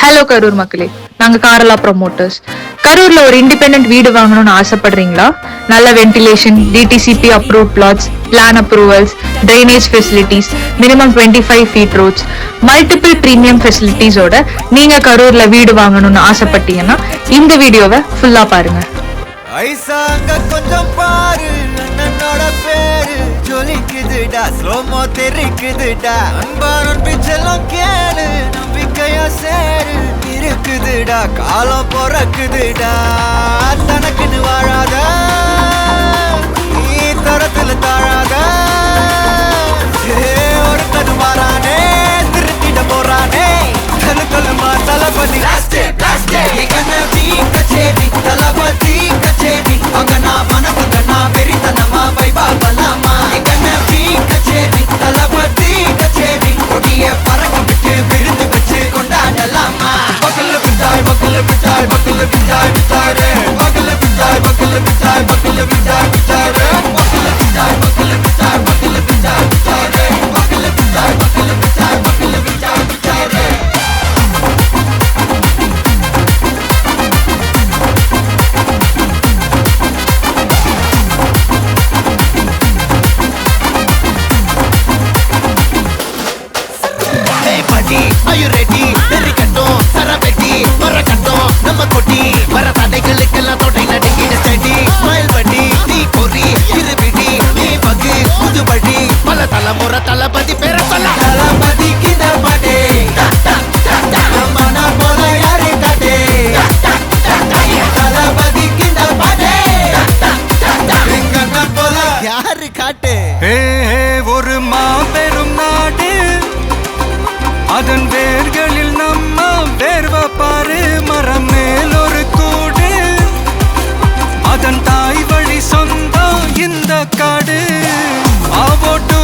Hello Karur மக்களே, நாங்க காரலா promoters. கரூர்ல ஒரு இண்டிபெண்டன்ட் வீடு வாங்கணும்னு ஆசைப்படுறீங்களா? நல்ல ventilation, DTCP approve plots, plan approvals, drainage facilities, minimum 25 feet roads, multiple premium ஃபெசிலிட்டிஸோட நீங்க கரூர்ல வீடு வாங்கணும்னு ஆசைப்பட்டீங்கன்னா இந்த வீடியோவை ஃபுல்லா பாருங்க. ஐசாங்க கொஞ்சம் பாரு, அண்ணனோட பேரு ஜொலிக்குதுடா, ஸ்லோமோ தெரிக்குதுடா, அன்பான பிச்செல்லாம் கேளு, நம்பிக்கையா சேரு இருக்குதுடா, காலம் பிறக்குதுடா, தனக்குன்னு வாழாத நீ தரத்துல தாழாத, ஒரு கது மாறானே திருத்திட போறானே கலுக்கலுமா தளபதி தளபதி கச்சேரி அங்கனா மனசுகனா பெரித்தனமா வைபா பலாமா எங்கனவி கச்சேரி தளபதி கச்சேரி கொடிய பறக்க விட்டு விருந்து வச்சு கொண்டாடலாமா பக்கல்ல பிச்சாய் பக்கல்ல பிச்சாய் பக்கல்ல பிச்சாய் பிச்சாரே பக்கல்ல பிச்சாய் பக்கல்ல பிச்சாய் பக்கல்ல பிச்சாய் பிச்சாரே பக்கல்ல பிச்சாய் பக்கல்ல பிச்சாய் பக்கல்ல பிச்சாய் பிச்சாரே பக்கல்ல பிச்சாய் பக்கல்ல பிச்சாய் பக்கல்ல பிச்சாய் பிச்சாரே. Are you ready? தெரிக்கட்டும் சரவெட்டி வரக்கட்டும் நம்ம கொட்டி வர தடைகளுக்கெல்லாம் தொடை நடுங்கிட ஸ்டடி ஸ்மைல் பண்ணி நீ பொறி இருவிடி நீ பகு புதுபடி பல தலைமுறை தளபதி பேர சொல்ல தளபதி கித படே மன போல யாரு காட்டே தளபதி கித படே எங்கண்ண போல யாரு காட்டே. ஒரு மாபெரும் நாடு, அதன் வேர்களில் நம்ம வேர்வ பாரு, மரம் மேல் ஒரு கூடு, அதன் தாய் வழி சொந்தம் இந்த காடு, ஆவோட்டு